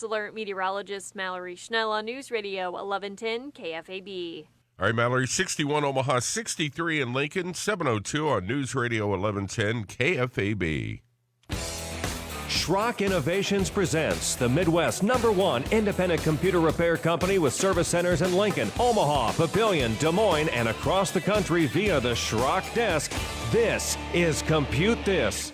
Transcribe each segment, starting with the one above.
Alert meteorologist Mallory Schnell on News Radio 1110 KFAB. All right, Mallory, 61 Omaha, 63 in Lincoln, 702 on News Radio 1110 KFAB. Schrock Innovations presents the Midwest's #1 independent computer repair company with service centers in Lincoln, Omaha, Papillion, Des Moines, and across the country via the Schrock desk. This is Compute This.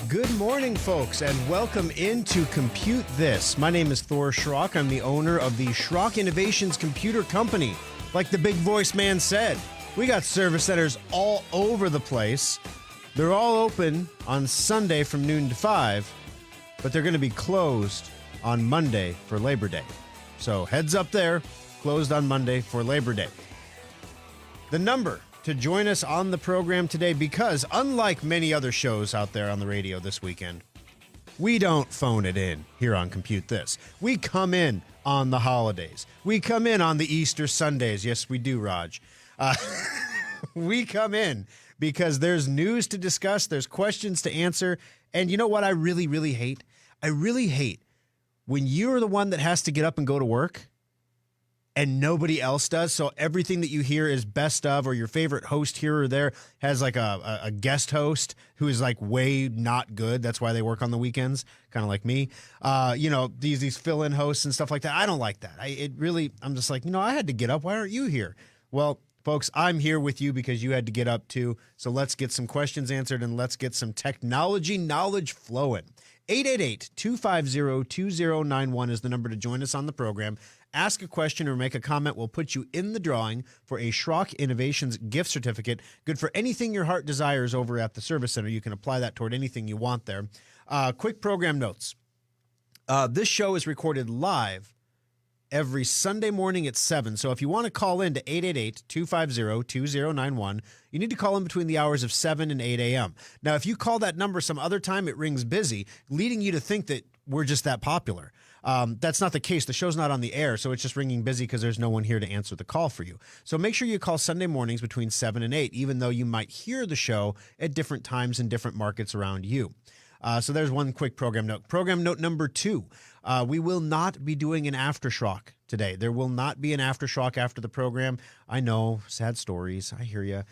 Good morning, folks, and welcome into Compute This. My name is Thor Schrock. I'm the owner of the Schrock Innovations Computer Company. Like the big voice man said, we got service centers all over the place. They're all open on Sunday from noon to 5, but they're going to be closed on Monday for Labor Day. So heads up there, closed on Monday for Labor Day. The number to join us on the program today, because unlike many other shows out there on the radio this weekend, we don't phone it in here on Compute This. We come in on the holidays. We come in on the Easter Sundays. Yes, we do, Raj. We come in because there's news to discuss, there's questions to answer, and you know what I really, really hate? I really hate when you're the one that has to get up and go to work and nobody else does, so everything that you hear is best of, or your favorite host here or there has like a guest host who is like way not good. That's why they work on the weekends, kind of like me. These fill-in hosts and stuff like that. I don't like that. I'm just like, I had to get up. Why aren't you here? Well, folks, I'm here with you because you had to get up too. So let's get some questions answered and let's get some technology knowledge flowing. 888-250-2091 is the number to join us on the program. Ask a question or make a comment. We'll put you in the drawing for a Schrock Innovations gift certificate. Good for anything your heart desires over at the Service Center. You can apply that toward anything you want there. Quick program notes. This show is recorded live every Sunday morning at 7. So if you want to call in to 888-250-2091, you need to call in between the hours of 7 and 8 a.m. Now, if you call that number some other time, it rings busy, leading you to think that we're just that popular. That's not the case. The show's not on the air, so it's just ringing busy because there's no one here to answer the call for you. So make sure you call Sunday mornings between 7 and 8, even though you might hear the show at different times in different markets around you. So there's one quick program note. Program note number 2, we will not be doing an After Schrock today. There will not be an After Schrock after the program. I know, sad stories. I hear you.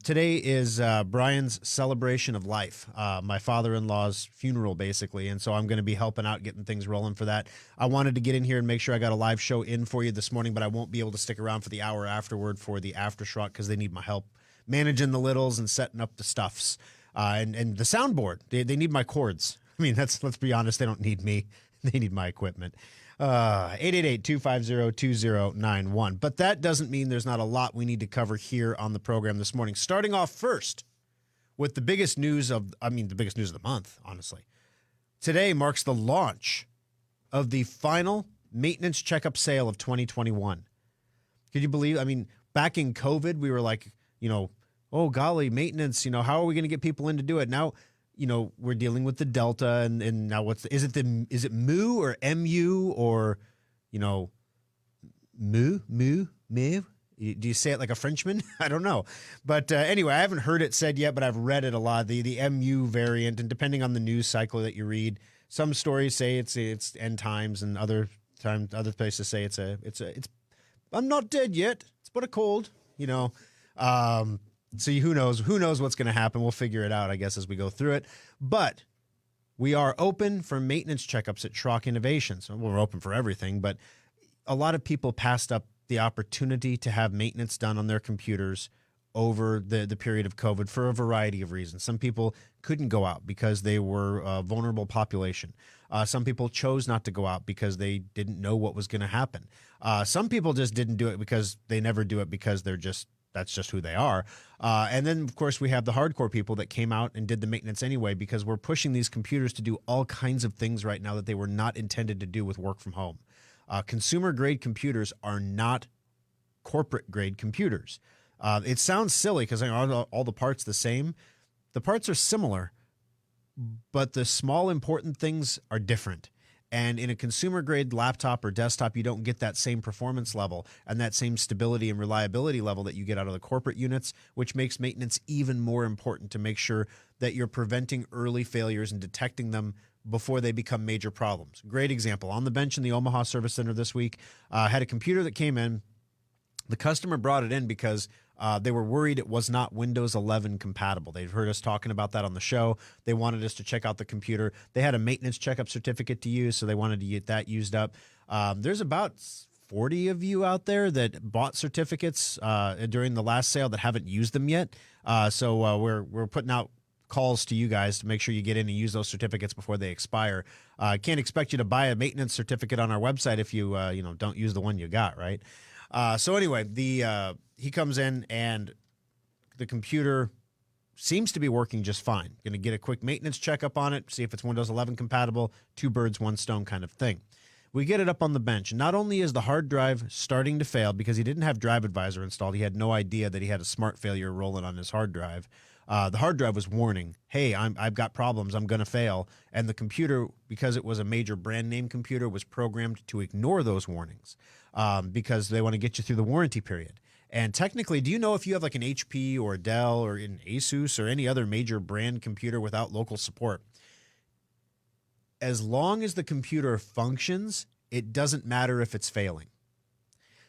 Today is Brian's celebration of life, my father-in-law's funeral, basically, and so I'm going to be helping out, getting things rolling for that. I wanted to get in here and make sure I got a live show in for you this morning, but I won't be able to stick around for the hour afterward for the After Schrock because they need my help managing the littles and setting up the stuffs. And the soundboard, they need my cords. I mean, let's be honest, they don't need me. They need my equipment. 888-250-2091. But that doesn't mean there's not a lot we need to cover here on the program this morning. Starting off first with the biggest news of the month, honestly. Today marks the launch of the final maintenance checkup sale of 2021. Could you believe? Back in COVID, we were like, oh, golly, maintenance, how are we going to get people in to do it? Now, we're dealing with the Delta and now is it Mu or MU or, Mu? Do you say it like a Frenchman? I don't know. But anyway, I haven't heard it said yet, but I've read it a lot, the MU variant. And depending on the news cycle that you read, some stories say it's end times and other places say it's I'm not dead yet. It's but a cold, So who knows what's going to happen. We'll figure it out, I guess, as we go through it. But we are open for maintenance checkups at Schrock Innovations. Well, we're open for everything, but a lot of people passed up the opportunity to have maintenance done on their computers over the period of COVID for a variety of reasons. Some people couldn't go out because they were a vulnerable population. Some people chose not to go out because they didn't know what was going to happen. Some people just didn't do it because they never do it because that's just who they are. And then, of course, we have the hardcore people that came out and did the maintenance anyway because we're pushing these computers to do all kinds of things right now that they were not intended to do with work from home. Consumer-grade computers are not corporate-grade computers. It sounds silly because all the parts the same. The parts are similar, but the small important things are different. And in a consumer-grade laptop or desktop, you don't get that same performance level and that same stability and reliability level that you get out of the corporate units, which makes maintenance even more important to make sure that you're preventing early failures and detecting them before they become major problems. Great example. On the bench in the Omaha Service Center this week, had a computer that came in. The customer brought it in because they were worried it was not Windows 11 compatible. They'd heard us talking about that on the show. They wanted us to check out the computer. They had a maintenance checkup certificate to use, so they wanted to get that used up. There's about 40 of you out there that bought certificates during the last sale that haven't used them yet. So we're putting out calls to you guys to make sure you get in and use those certificates before they expire. I can't expect you to buy a maintenance certificate on our website if you don't use the one you got, right? So anyway, he comes in and the computer seems to be working just fine. Going to get a quick maintenance checkup on it, see if it's Windows 11 compatible, 2 birds, 1 stone kind of thing. We get it up on the bench. And not only is the hard drive starting to fail because he didn't have Drive Advisor installed, he had no idea that he had a smart failure rolling on his hard drive. The hard drive was warning, hey, I've got problems, I'm going to fail. And the computer, because it was a major brand name computer, was programmed to ignore those warnings because they want to get you through the warranty period. And technically, do you know if you have like an HP or a Dell or an Asus or any other major brand computer without local support, as long as the computer functions, it doesn't matter if it's failing.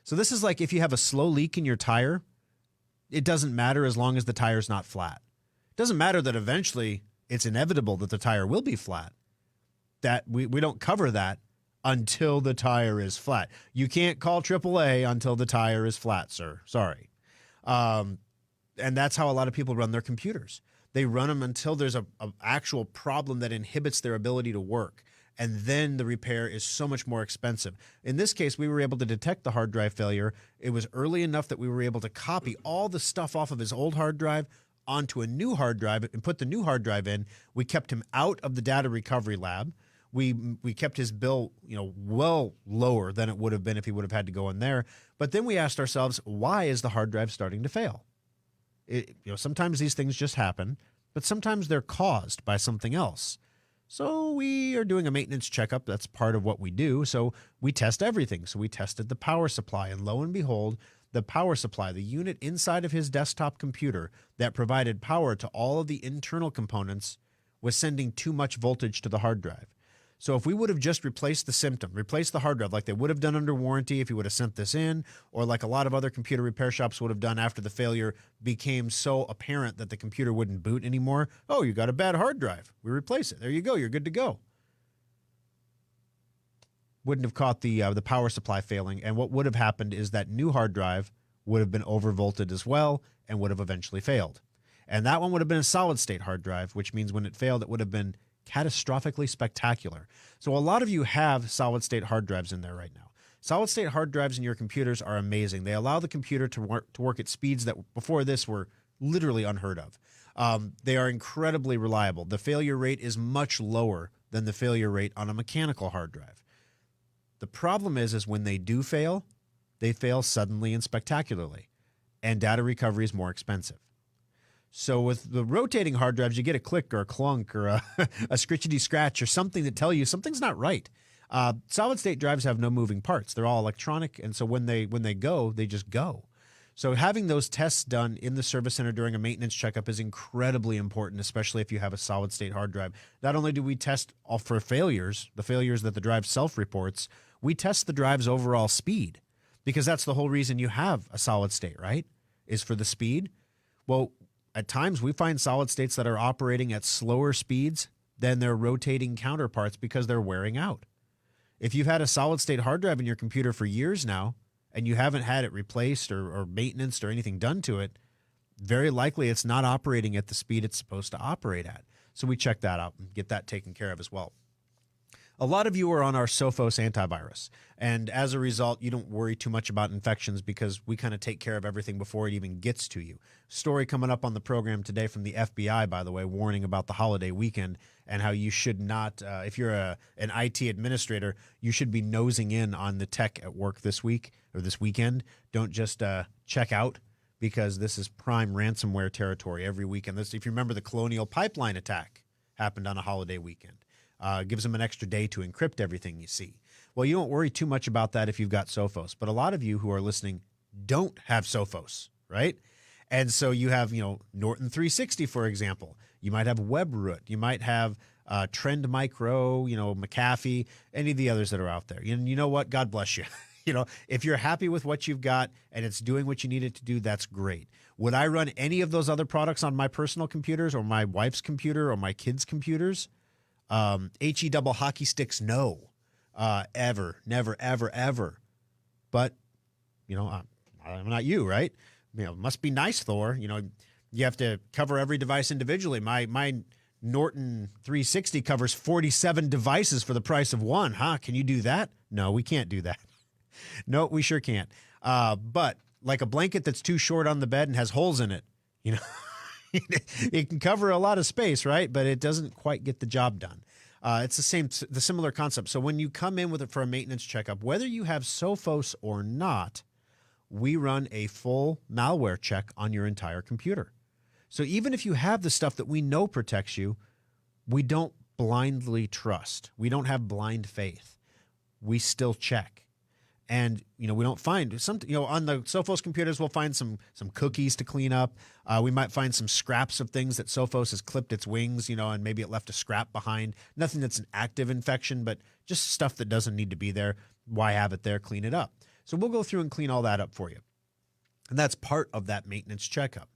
So this is like if you have a slow leak in your tire, it doesn't matter as long as the tire's not flat. It doesn't matter that eventually it's inevitable that the tire will be flat. That we don't cover that until the tire is flat. You can't call AAA until the tire is flat, sir. Sorry. And that's how a lot of people run their computers. They run them until there's an actual problem that inhibits their ability to work. And then the repair is so much more expensive. In this case, we were able to detect the hard drive failure. It was early enough that we were able to copy all the stuff off of his old hard drive onto a new hard drive and put the new hard drive in. We kept him out of the data recovery lab. We kept his bill, well lower than it would have been if he would have had to go in there. But then we asked ourselves, why is the hard drive starting to fail? Sometimes these things just happen, but sometimes they're caused by something else. So we are doing a maintenance checkup. That's part of what we do. So we test everything. So we tested the power supply, and lo and behold, the power supply, the unit inside of his desktop computer that provided power to all of the internal components, was sending too much voltage to the hard drive. So if we would have just replaced the symptom, replaced the hard drive like they would have done under warranty if you would have sent this in, or like a lot of other computer repair shops would have done after the failure became so apparent that the computer wouldn't boot anymore. Oh, you got a bad hard drive. We replace it. There you go. You're good to go. Wouldn't have caught the power supply failing. And what would have happened is that new hard drive would have been overvolted as well and would have eventually failed. And that one would have been a solid state hard drive, which means when it failed, it would have been catastrophically spectacular. So a lot of you have solid state hard drives in there right now. Solid state hard drives in your computers are amazing. They allow the computer to work at speeds that before this were literally unheard of. They are incredibly reliable. The failure rate is much lower than the failure rate on a mechanical hard drive. The problem is when they do fail, they fail suddenly and spectacularly, and data recovery is more expensive. So with the rotating hard drives, you get a click or a clunk or a scritchety scratch or something that tell you something's not right. Solid state drives have no moving parts. They're all electronic, and so when they go, they just go. So having those tests done in the service center during a maintenance checkup is incredibly important, especially if you have a solid state hard drive. Not only do we test all for failures, the failures that the drive self-reports, we test the drive's overall speed, because that's the whole reason you have a solid state, right? Is for the speed. Well, at times, we find solid states that are operating at slower speeds than their rotating counterparts because they're wearing out. If you've had a solid state hard drive in your computer for years now and you haven't had it replaced or maintenance or anything done to it, very likely it's not operating at the speed it's supposed to operate at. So we check that out and get that taken care of as well. A lot of you are on our Sophos antivirus, and as a result, you don't worry too much about infections because we kind of take care of everything before it even gets to you. Story coming up on the program today from the FBI, by the way, warning about the holiday weekend and how you should not, if you're an IT administrator, you should be nosing in on the tech at work this week or this weekend. Don't just check out, because this is prime ransomware territory every weekend. If you remember, the Colonial Pipeline attack happened on a holiday weekend. Gives them an extra day to encrypt everything you see. Well, you don't worry too much about that if you've got Sophos, but a lot of you who are listening don't have Sophos, right? And so you have, Norton 360, for example. You might have WebRoot. You might have Trend Micro, McAfee, any of the others that are out there. And you know what? God bless you. If you're happy with what you've got and it's doing what you need it to do, that's great. Would I run any of those other products on my personal computers or my wife's computer or my kids' computers? HE double hockey sticks, no. Ever, never, ever, ever. But, I'm not you, right? It must be nice, Thor. You have to cover every device individually. My Norton 360 covers 47 devices for the price of one. Huh? Can you do that? No, we can't do that. No, we sure can't. But like a blanket that's too short on the bed and has holes in it, it can cover a lot of space, right? But it doesn't quite get the job done. It's the similar concept. So when you come in with it for a maintenance checkup, whether you have Sophos or not, we run a full malware check on your entire computer. So even if you have the stuff that we know protects you, we don't blindly trust. We don't have blind faith. We still check. And, we don't find some, on the Sophos computers, we'll find some cookies to clean up. We might find some scraps of things that Sophos has clipped its wings, and maybe it left a scrap behind. Nothing that's an active infection, but just stuff that doesn't need to be there. Why have it there? Clean it up. So we'll go through and clean all that up for you. And that's part of that maintenance checkup.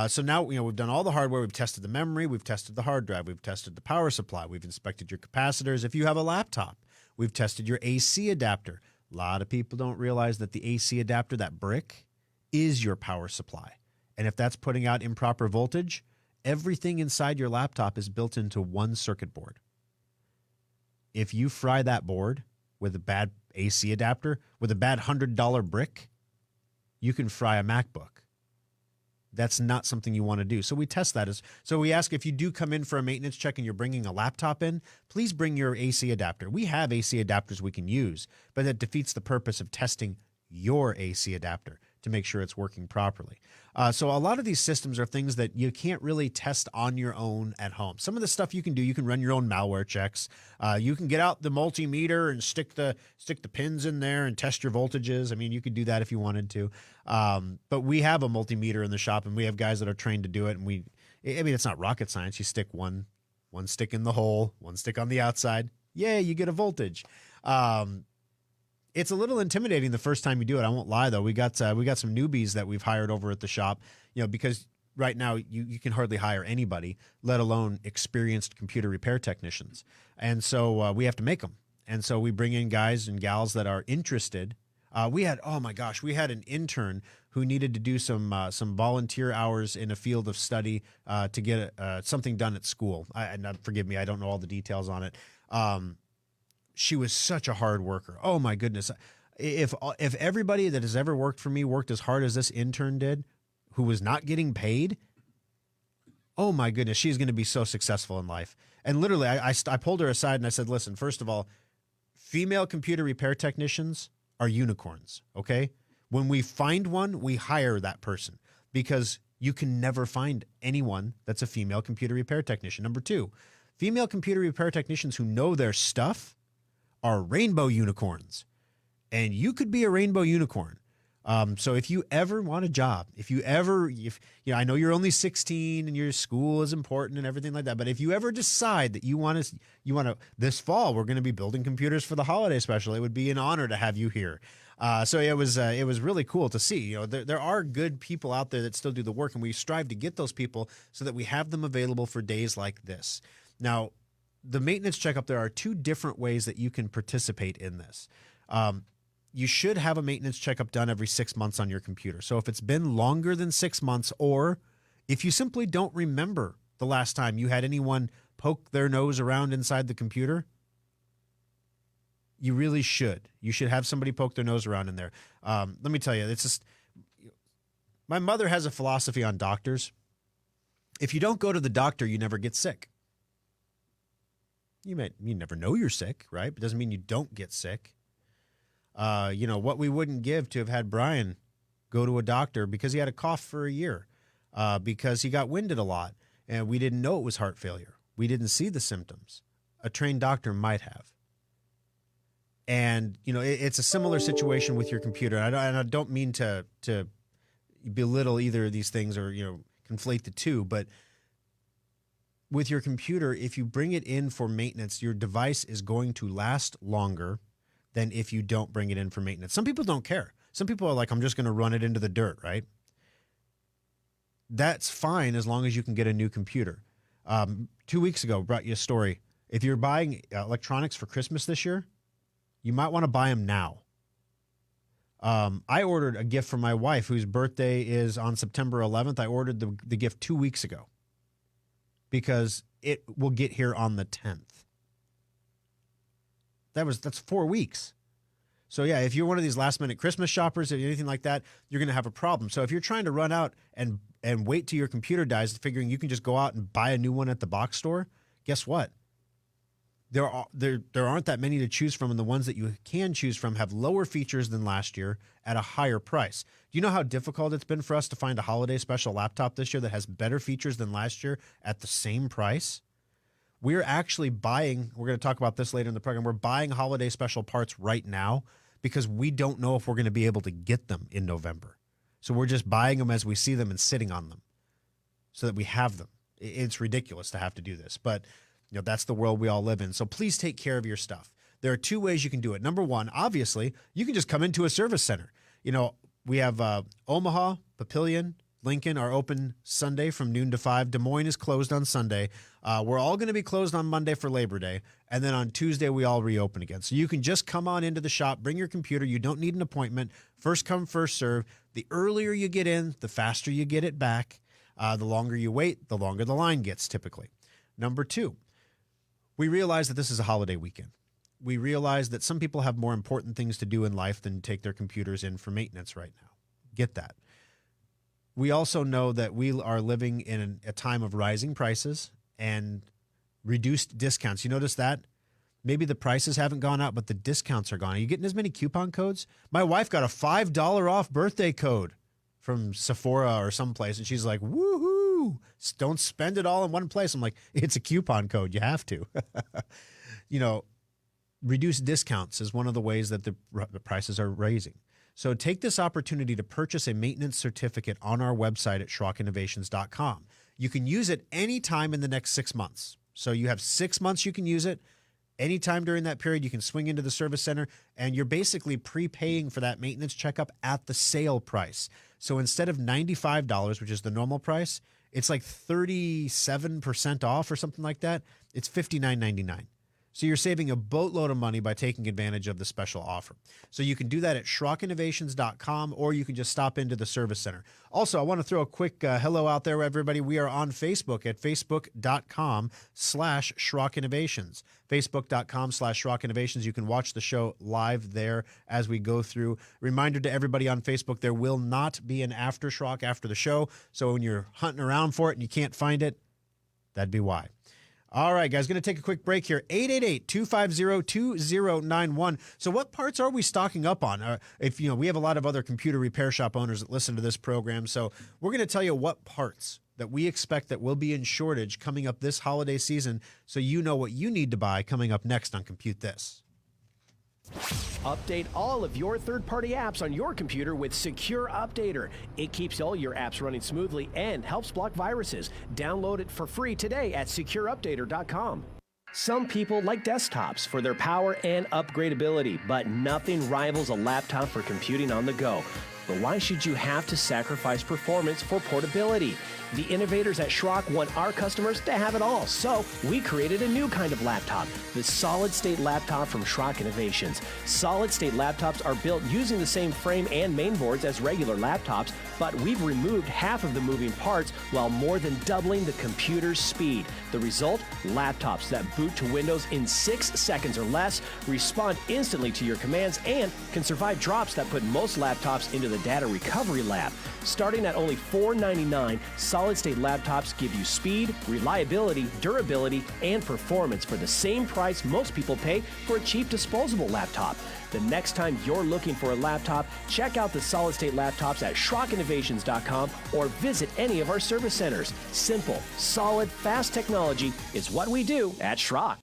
So now, we've done all the hardware. We've tested the memory. We've tested the hard drive. We've tested the power supply. We've inspected your capacitors. If you have a laptop, we've tested your AC adapter. A lot of people don't realize that the AC adapter, that brick, is your power supply. And if that's putting out improper voltage, everything inside your laptop is built into one circuit board. If you fry that board with a bad AC adapter, with a bad $100 brick, you can fry a MacBook. That's not something you want to do. So we test that. So we ask if you do come in for a maintenance check and you're bringing a laptop in, please bring your AC adapter. We have AC adapters we can use, but that defeats the purpose of testing your AC adapter to make sure it's working properly. So a lot of these systems are things that you can't really test on your own at home. Some of the stuff you can do, you can run your own malware checks. You can get out the multimeter and stick the pins in there and test your voltages. I mean, you could do that if you wanted to. But we have a multimeter in the shop, and we have guys that are trained to do it. And it's not rocket science. You stick one stick in the hole, one stick on the outside. Yeah, you get a voltage. It's a little intimidating the first time you do it. I won't lie, though. We got some newbies that we've hired over at the shop, because right now you can hardly hire anybody, let alone experienced computer repair technicians. And so we have to make them. And so we bring in guys and gals that are interested. We had an intern who needed to do some volunteer hours in a field of study to get something done at school. Forgive me, I don't know all the details on it. She was such a hard worker. Oh my goodness. If everybody that has ever worked for me worked as hard as this intern did, who was not getting paid, oh my goodness, she's going to be so successful in life. And literally, I pulled her aside and I said, listen, first of all, female computer repair technicians are unicorns, okay? When we find one, we hire that person because you can never find anyone that's a female computer repair technician. Number two, female computer repair technicians who know their stuff are rainbow unicorns, and you could be a rainbow unicorn. So if you ever want a job, I know you're only 16 and your school is important and everything like that, but if you ever decide that you want to, this fall, we're going to be building computers for the holiday special. It would be an honor to have you here. So it was really cool to see, there are good people out there that still do the work, and we strive to get those people so that we have them available for days like this. Now, the maintenance checkup, there are two different ways that you can participate in this. You should have a maintenance checkup done every 6 months on your computer. So if it's been longer than 6 months, or if you simply don't remember the last time you had anyone poke their nose around inside the computer, you really should. You should have somebody poke their nose around in there. Let me tell you, it's just, my mother has a philosophy on doctors. If you don't go to the doctor, you never get sick. You never know you're sick, right? But it doesn't mean you don't get sick. What we wouldn't give to have had Brian go to a doctor because he had a cough for a year, because he got winded a lot, and we didn't know it was heart failure. We didn't see the symptoms. A trained doctor might have. And, it's a similar situation with your computer. And I don't mean to belittle either of these things or, conflate the two, but with your computer, if you bring it in for maintenance, your device is going to last longer than if you don't bring it in for maintenance. Some people don't care. Some people are like, I'm just going to run it into the dirt, right? That's fine as long as you can get a new computer. 2 weeks ago, brought you a story. If you're buying electronics for Christmas this year, you might want to buy them now. I ordered a gift for my wife whose birthday is on September 11th. I ordered the gift 2 weeks ago because it will get here on the 10th. That's 4 weeks. So yeah, if you're one of these last minute Christmas shoppers or anything like that, you're going to have a problem. So if you're trying to run out and wait till your computer dies, figuring you can just go out and buy a new one at the box store, guess what? There aren't that many to choose from, and the ones that you can choose from have lower features than last year at a higher price. Do you know how difficult it's been for us to find a holiday special laptop this year that has better features than last year at the same price? We're actually buying, we're going to talk about this later in the program, we're buying holiday special parts right now because we don't know if we're going to be able to get them in November. So we're just buying them as we see them and sitting on them so that we have them. It's ridiculous to have to do this, but that's the world we all live in. So please take care of your stuff. There are two ways you can do it. Number one, obviously, you can just come into a service center. We have Omaha, Papillion, Lincoln are open Sunday from noon to 5. Des Moines is closed on Sunday. We're all going to be closed on Monday for Labor Day. And then on Tuesday, we all reopen again. So you can just come on into the shop, bring your computer. You don't need an appointment. First come, first serve. The earlier you get in, the faster you get it back. The longer you wait, the longer the line gets typically. Number two, we realize that this is a holiday weekend. We realize that some people have more important things to do in life than take their computers in for maintenance right now. Get that. We also know that we are living in a time of rising prices and reduced discounts. You notice that? Maybe the prices haven't gone up, but the discounts are gone. Are you getting as many coupon codes? My wife got a $5 off birthday code from Sephora or someplace, and she's like, woohoo, don't spend it all in one place. I'm like, it's a coupon code. You have to. Reduced discounts is one of the ways that the prices are raising. So take this opportunity to purchase a maintenance certificate on our website at SchrockInnovations.com. You can use it anytime in the next 6 months. So you have 6 months you can use it. Anytime during that period, you can swing into the service center, and you're basically prepaying for that maintenance checkup at the sale price. So instead of $95, which is the normal price, it's like 37% off or something like that. It's $59.99. So you're saving a boatload of money by taking advantage of the special offer. So you can do that at SchrockInnovations.com, or you can just stop into the service center. Also, I want to throw a quick hello out there, everybody. We are on Facebook at Facebook.com/SchrockInnovations. Facebook.com/SchrockInnovations. You can watch the show live there as we go through. Reminder to everybody on Facebook, there will not be an After Schrock after the show. So when you're hunting around for it and you can't find it, that'd be why. All right, guys, going to take a quick break here. 888-250-2091. So what parts are we stocking up on? We have a lot of other computer repair shop owners that listen to this program. So we're going to tell you what parts that we expect that will be in shortage coming up this holiday season, so you know what you need to buy coming up next on Compute This. Update all of your third-party apps on your computer with Secure Updater. It keeps all your apps running smoothly and helps block viruses. Download it for free today at secureupdater.com. Some people like desktops for their power and upgradability, but nothing rivals a laptop for computing on the go. But why should you have to sacrifice performance for portability? The innovators at Schrock want our customers to have it all, so we created a new kind of laptop, the solid-state laptop from Schrock Innovations. Solid-state laptops are built using the same frame and mainboards as regular laptops, but we've removed half of the moving parts while more than doubling the computer's speed. The result? Laptops that boot to Windows in 6 seconds or less, respond instantly to your commands, and can survive drops that put most laptops into the data recovery lab. Starting at only $499, solid-state laptops give you speed, reliability, durability, and performance for the same price most people pay for a cheap disposable laptop. The next time you're looking for a laptop, check out the solid-state laptops at SchrockInnovations.com or visit any of our service centers. Simple, solid, fast technology is what we do at Schrock.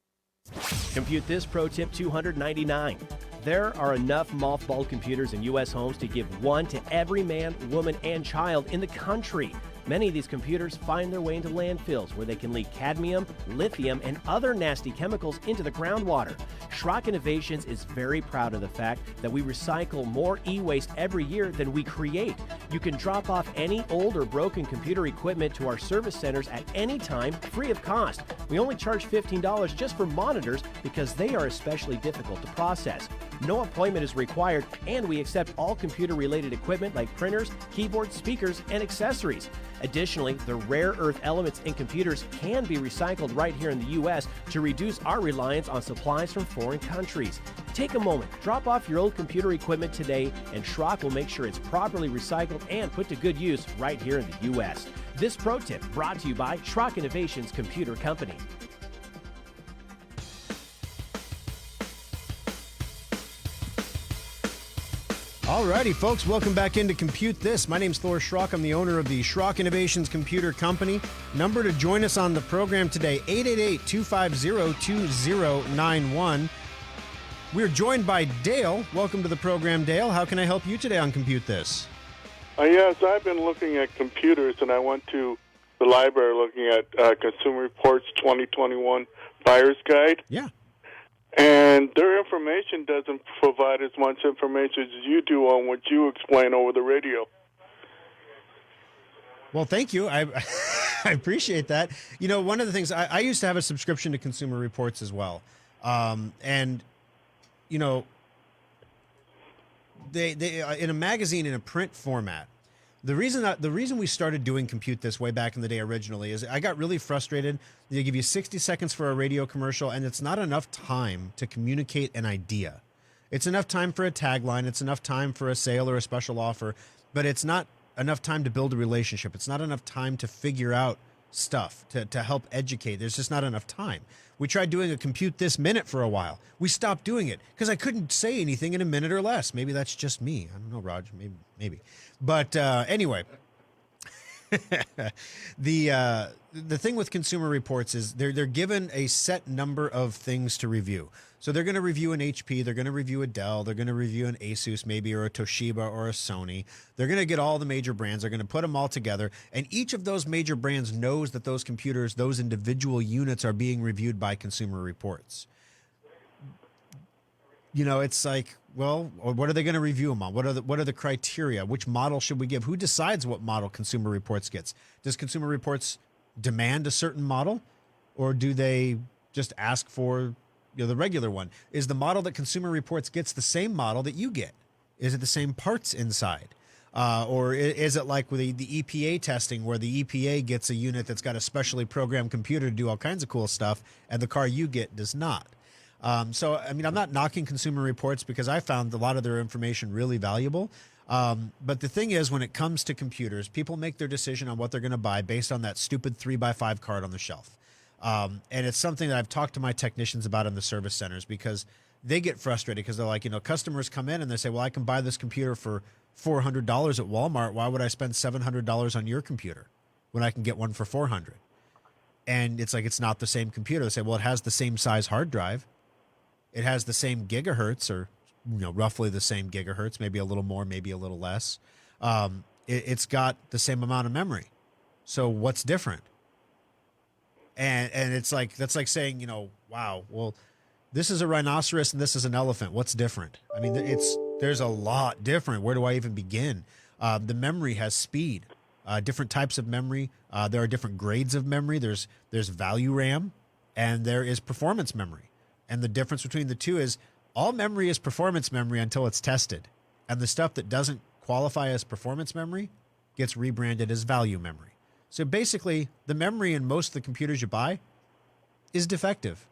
Compute This Pro Tip 299. There are enough mothballed computers in U.S. homes to give one to every man, woman, and child in the country. Many of these computers find their way into landfills where they can leak cadmium, lithium, and other nasty chemicals into the groundwater. Schrock Innovations is very proud of the fact that we recycle more e-waste every year than we create. You can drop off any old or broken computer equipment to our service centers at any time, free of cost. We only charge $15 just for monitors because they are especially difficult to process. No appointment is required, and we accept all computer-related equipment like printers, keyboards, speakers, and accessories. Additionally, the rare earth elements in computers can be recycled right here in the U.S. to reduce our reliance on supplies from foreign countries. Take a moment, drop off your old computer equipment today, and Schrock will make sure it's properly recycled and put to good use right here in the U.S. This pro tip brought to you by Schrock Innovations Computer Company. Alrighty, folks, welcome back into Compute This. My name's Thor Schrock. I'm the owner of the Schrock Innovations Computer Company. Number to join us on the program today, 888-250-2091. We're joined by Dale. Welcome to the program, Dale. How can I help you today on Compute This? Yes, I've been looking at computers, and I went to the library looking at Consumer Reports 2021 Buyer's Guide. Yeah. And their information doesn't provide as much information as you do on what you explain over the radio. Well, thank you. I appreciate that. You know, one of the things, I used to have a subscription to Consumer Reports as well. And, you know, they in a magazine in a print format, the reason we started doing Compute This way back in the day originally is I got really frustrated. They give you 60 seconds for a radio commercial, and it's not enough time to communicate an idea. It's enough time for a tagline. It's enough time for a sale or a special offer, but it's not enough time to build a relationship. It's not enough time to figure out stuff, to help educate. There's just not enough time. We tried doing a Compute This minute for a while. We stopped doing it because I couldn't say anything in a minute or less. Maybe that's just me. I don't know, Raj. Maybe. But anyway, the thing with Consumer Reports is they're given a set number of things to review. So they're going to review an HP, they're going to review a Dell, they're going to review an Asus maybe, or a Toshiba or a Sony. They're going to get all the major brands. They're going to put them all together. And each of those major brands knows that those computers, those individual units are being reviewed by Consumer Reports. You know, it's like, well, what are they going to review them on? What are the criteria? Which model should we give? Who decides what model Consumer Reports gets? Does Consumer Reports demand a certain model, or do they just ask for the regular one? Is the model that Consumer Reports gets the same model that you get? Is it the same parts inside? Or is it like with the EPA testing, where the EPA gets a unit that's got a specially programmed computer to do all kinds of cool stuff, and the car you get does not? So, I mean, I'm not knocking Consumer Reports because I found a lot of their information really valuable. But the thing is, when it comes to computers, people make their decision on what they're going to buy based on that stupid 3x5 card on the shelf. And it's something that I've talked to my technicians about in the service centers, because they get frustrated because they're like, customers come in and they say, well, I can buy this computer for $400 at Walmart. Why would I spend $700 on your computer when I can get one for $400? And it's like, it's not the same computer. They say, well, it has the same size hard drive. It has the same gigahertz, or roughly the same gigahertz, maybe a little more, maybe a little less. It's got the same amount of memory. So what's different? And it's like, that's like saying, wow, well, this is a rhinoceros and this is an elephant. What's different? I mean, there's a lot different. Where do I even begin? The memory has speed, different types of memory. There are different grades of memory. There's value RAM, and there is performance memory. And the difference between the two is all memory is performance memory until it's tested. And the stuff that doesn't qualify as performance memory gets rebranded as value memory. So basically, the memory in most of the computers you buy is defective.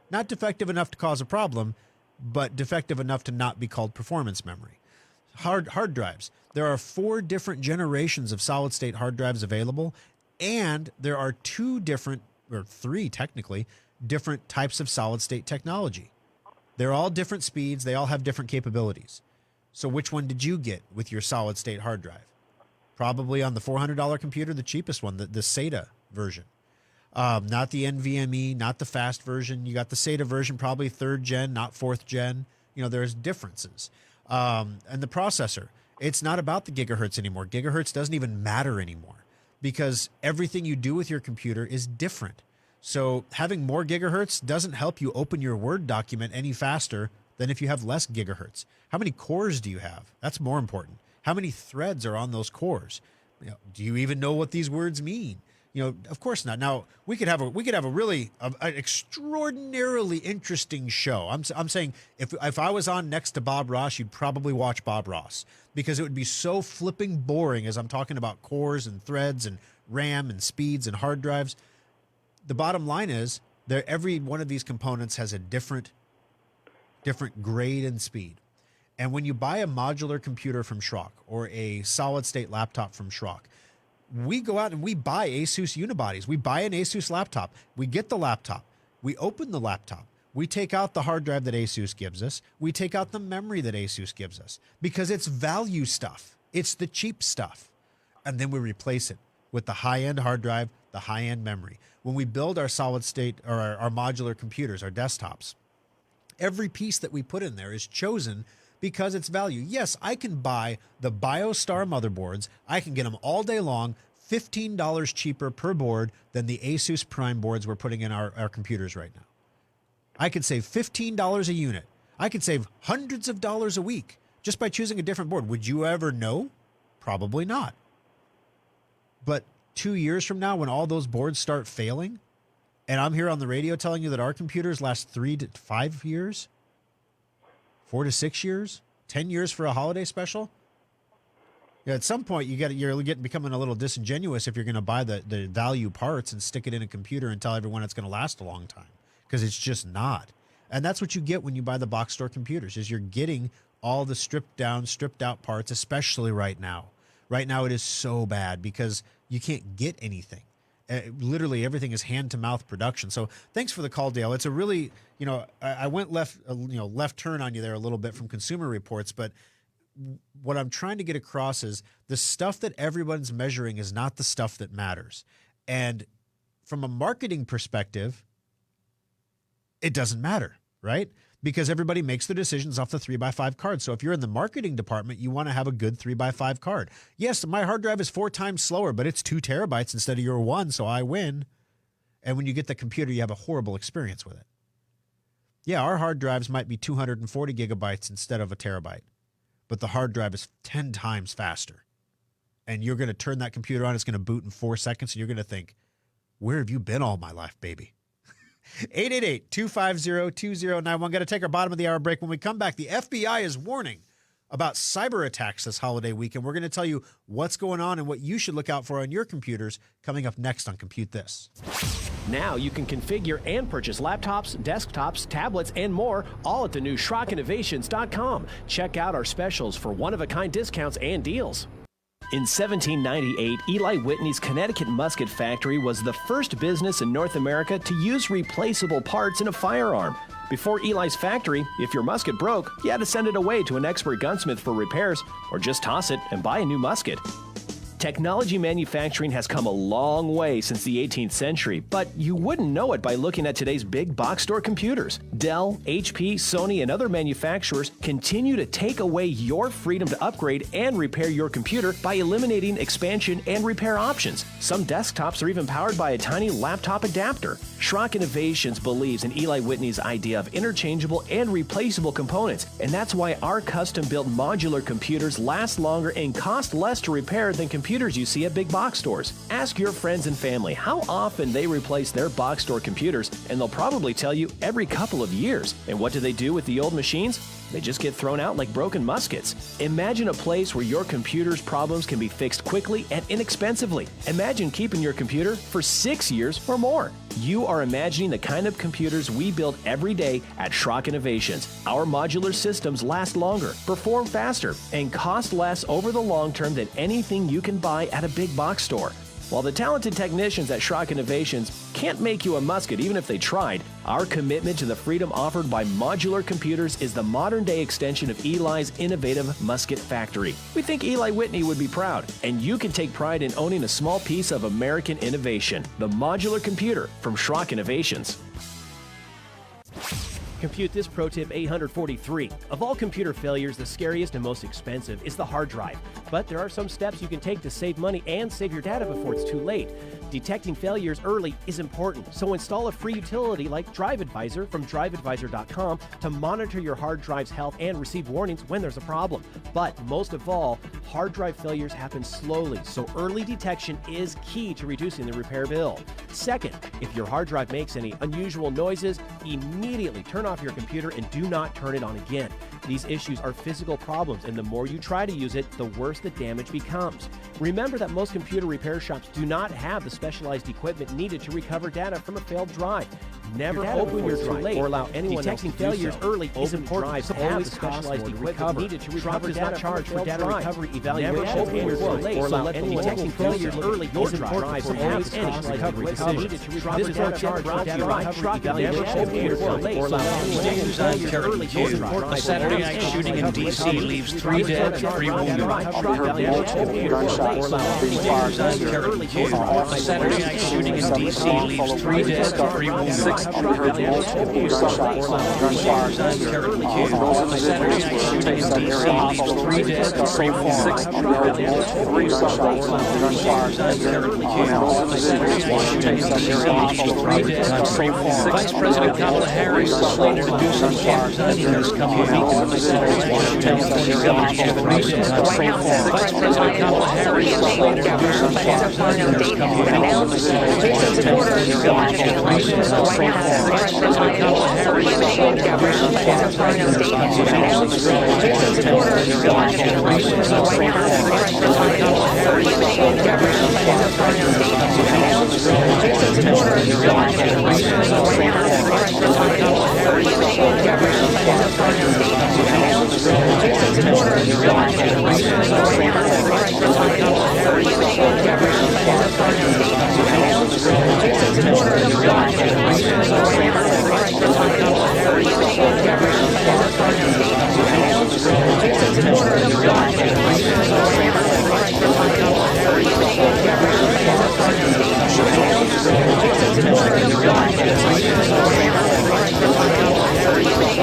Not defective enough to cause a problem, but defective enough to not be called performance memory. Hard drives. There are 4 different generations of solid-state hard drives available, and there are 3 technically, different types of solid-state technology. They're all different speeds. They all have different capabilities. So which one did you get with your solid-state hard drive? Probably on the $400 computer, the cheapest one, the SATA version. Not the NVMe, not the fast version. You got the SATA version, probably 3rd gen, not 4th gen. There's differences. And the processor, it's not about the gigahertz anymore. Gigahertz doesn't even matter anymore. because everything you do with your computer is different. So having more gigahertz doesn't help you open your Word document any faster than if you have less gigahertz. How many cores do you have? That's more important. How many threads are on those cores? Do you even know what these words mean? Of course not. Now we could have a really an extraordinarily interesting show. I'm saying if I was on next to Bob Ross, you'd probably watch Bob Ross, because it would be so flipping boring as I'm talking about cores and threads and RAM and speeds and hard drives. The bottom line is every one of these components has a different grade and speed. And when you buy a modular computer from Schrock or a solid state laptop from Schrock, we go out and we buy Asus unibodies. We buy an Asus laptop. We get the laptop. We open the laptop. We take out the hard drive that Asus gives us. We take out the memory that Asus gives us, because it's value stuff. It's the cheap stuff. And then we replace it with the high-end hard drive, the high-end memory. When we build our solid state or our modular computers, our desktops, every piece that we put in there is chosen because it's value. Yes, I can buy the BioStar motherboards. I can get them all day long, $15 cheaper per board than the Asus Prime boards we're putting in our computers right now. I could save $15 a unit. I could save hundreds of dollars a week just by choosing a different board. Would you ever know? Probably not. But 2 years from now, when all those boards start failing, and I'm here on the radio telling you that our computers last 3 to 5 years, 4 to 6 years, 10 years for a holiday special. At some point, you're becoming a little disingenuous if you're going to buy the value parts and stick it in a computer and tell everyone it's going to last a long time, because it's just not. And that's what you get when you buy the box store computers, is you're getting all the stripped out parts, especially right now. Right now, it is so bad because you can't get anything. Literally everything is hand-to-mouth production. So thanks for the call, Dale. It's a really, I went left turn on you there a little bit from Consumer Reports, but what I'm trying to get across is the stuff that everyone's measuring is not the stuff that matters. And from a marketing perspective, it doesn't matter, right? Because everybody makes their decisions off the 3x5 card. So if you're in the marketing department, you want to have a good 3x5 card. Yes, my hard drive is 4 times slower, but it's 2 terabytes instead of your 1, so I win. And when you get the computer, you have a horrible experience with it. Yeah, our hard drives might be 240 gigabytes instead of a terabyte, but the hard drive is 10 times faster. And you're going to turn that computer on, it's going to boot in 4 seconds, and you're going to think, where have you been all my life, baby? 888-250-2091. Got to take our bottom of the hour break. When we come back, the FBI is warning about cyber attacks this holiday weekend. We're going to tell you what's going on and what you should look out for on your computers coming up next on Compute This. Now you can configure and purchase laptops, desktops, tablets, and more, all at the new SchrockInnovations.com. Check out our specials for one-of-a-kind discounts and deals. In 1798, Eli Whitney's Connecticut Musket Factory was the first business in North America to use replaceable parts in a firearm. Before Eli's factory, if your musket broke, you had to send it away to an expert gunsmith for repairs, or just toss it and buy a new musket. Technology manufacturing has come a long way since the 18th century, but you wouldn't know it by looking at today's big box store computers. Dell, HP, Sony, and other manufacturers continue to take away your freedom to upgrade and repair your computer by eliminating expansion and repair options. Some desktops are even powered by a tiny laptop adapter. Schrock Innovations believes in Eli Whitney's idea of interchangeable and replaceable components, and that's why our custom-built modular computers last longer and cost less to repair than computers you see at big box stores. Ask your friends and family how often they replace their box store computers, and they'll probably tell you every couple of years. And what do they do with the old machines? They just get thrown out like broken muskets. Imagine a place where your computer's problems can be fixed quickly and inexpensively. Imagine keeping your computer for 6 years or more. You are imagining the kind of computers we build every day at Schrock Innovations. Our modular systems last longer, perform faster, and cost less over the long term than anything you can buy at a big box store. While the talented technicians at Schrock Innovations can't make you a musket even if they tried, our commitment to the freedom offered by modular computers is the modern-day extension of Eli's innovative musket factory. We think Eli Whitney would be proud, and you can take pride in owning a small piece of American innovation, the modular computer from Schrock Innovations. Compute This Pro Tip 843. Of all computer failures, the scariest and most expensive is the hard drive. But there are some steps you can take to save money and save your data before it's too late. Detecting failures early is important, so install a free utility like Drive Advisor from driveadvisor.com to monitor your hard drive's health and receive warnings when there's a problem. But most of all, hard drive failures happen slowly, so early detection is key to reducing the repair bill. Second, if your hard drive makes any unusual noises, immediately turn off your computer and do not turn it on again. These issues are physical problems, and the more you try to use it, the worse the damage becomes. Remember that most computer repair shops do not have the specialized equipment needed to recover data from a failed drive. Never open your drive or allow anyone Detecting else to do failures so. early is important. Drives So have always the specialized equipment recover. needed to Schrock recover does data not from a charge for failed data drive. recovery Never evaluation open your or drive or or allow let anyone detecting else to do failures so. early. Your Your drive drives for have always any specialized recovery equipment needed to This recover is data not charge from for data recovery recovery evaluation evaluation or late. or allow anyone News on current news. A Saturday night shooting in D.C. leaves 3 dead, 3 wounded. Multiple gunshots being fired News on current news. A Saturday night shooting in D.C. leaves 3 dead, 3 wounded. multiple gunshots being fired A Saturday night shooting in D.C. leaves 3 dead, 3 wounded. multiple gunshots being fired A Saturday night shooting in D.C. leaves 3 dead, 3 wounded. Vice President Kamala Harris is slated to do some campaigning this coming week. A Saturday night shooting in D.C. leaves 3 dead, 3 wounded. Vice President Kamala Harris is slated to do some campaigning this coming week. A Saturday night shooting in D.C. leaves 3 dead, 3 wounded. Vice President Kamala Harris is slated to do some campaigning this coming week. A Saturday night shooting in D.C. leaves 3 dead, 3 wounded. Vice President Kamala Harris is slated to do some campaigning this coming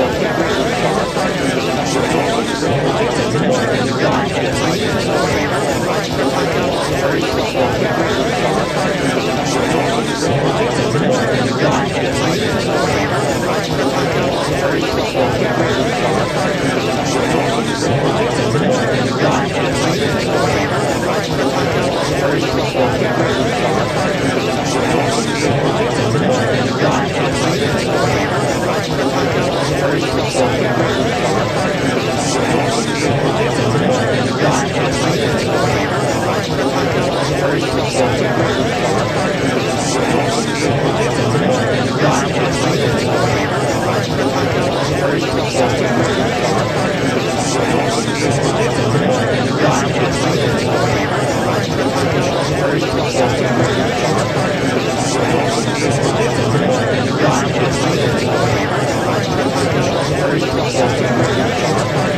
week.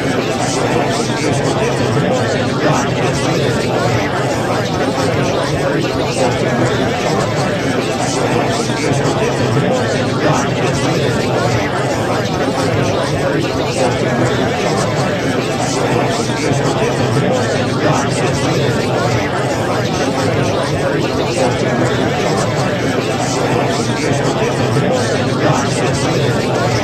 A Saturday night shooting in D.C. leaves 3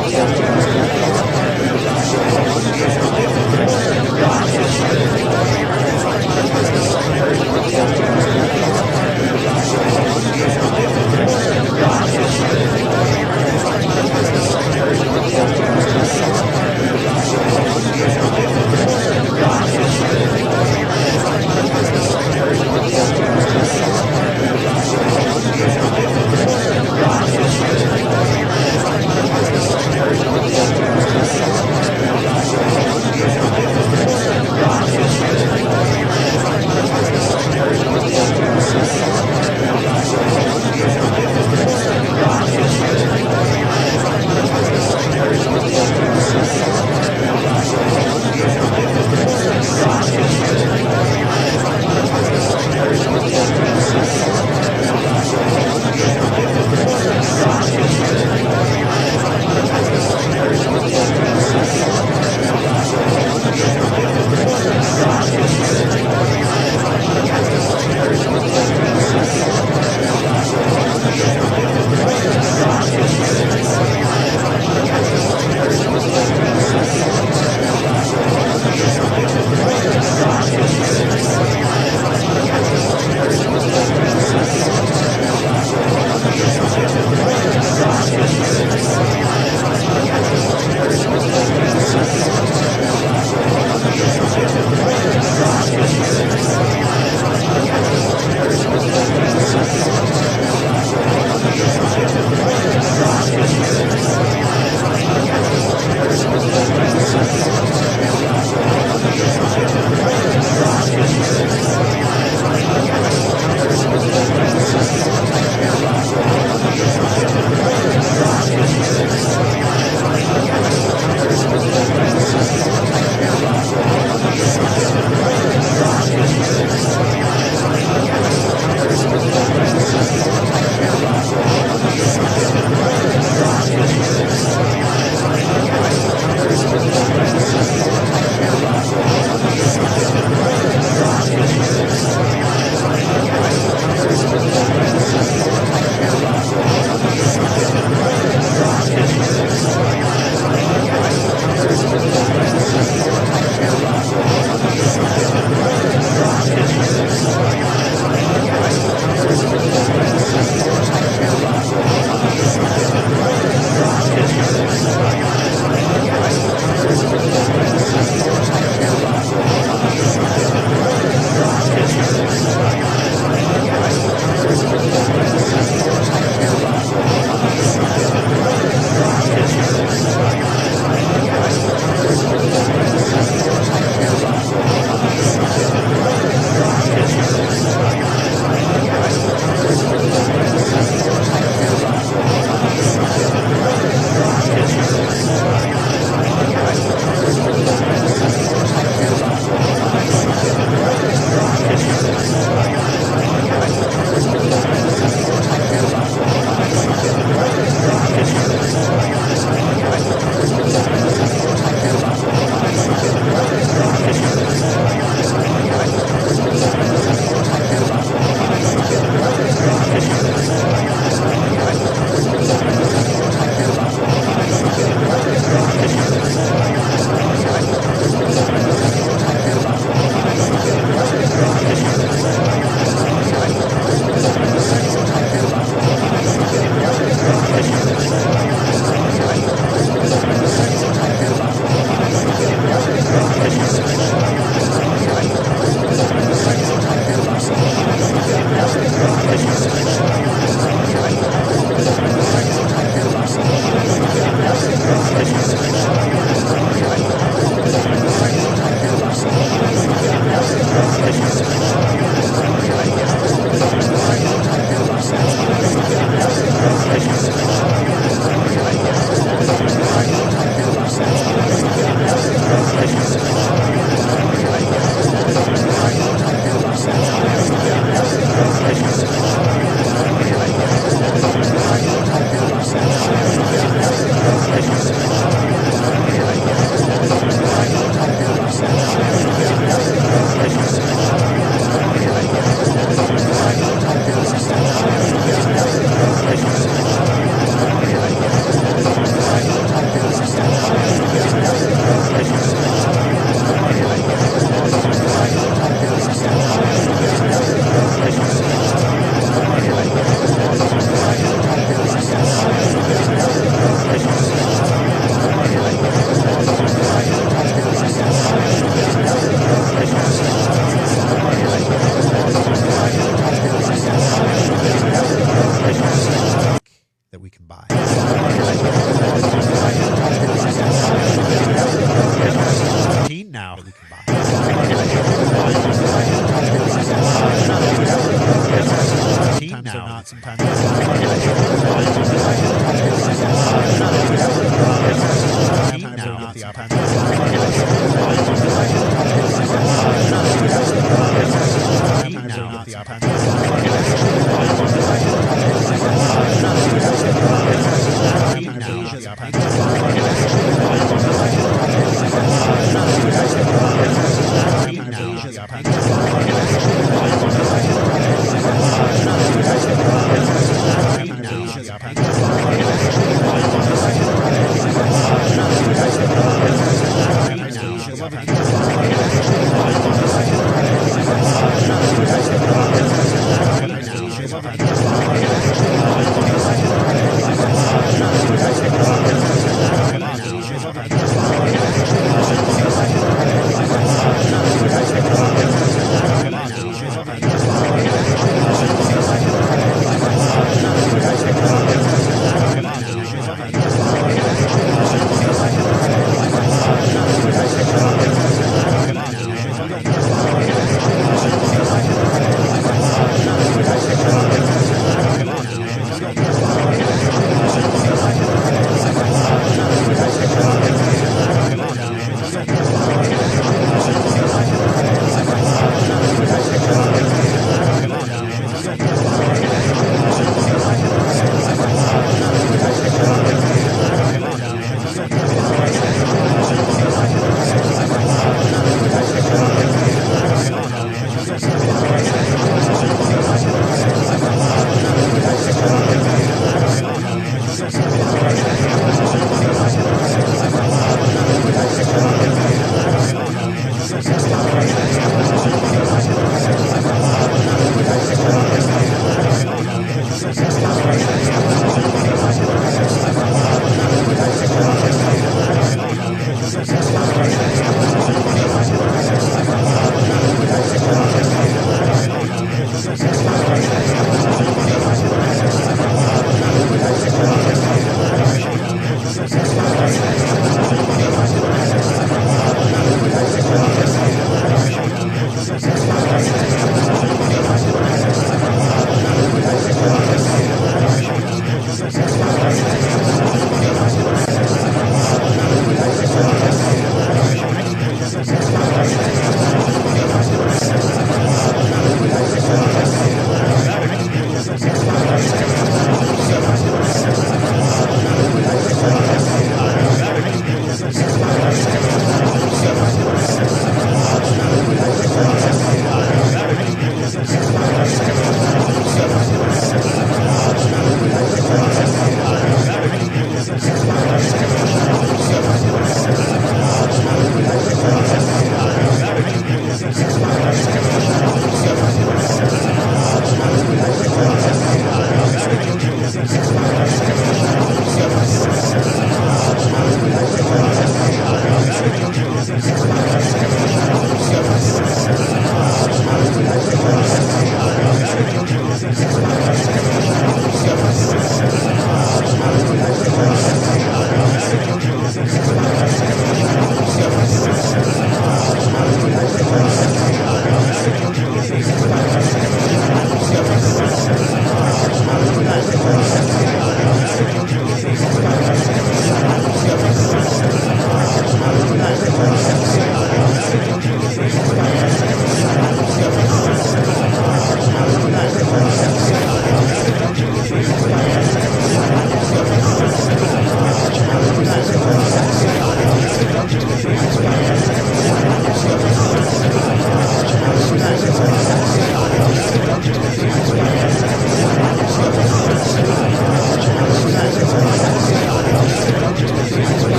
gunshots.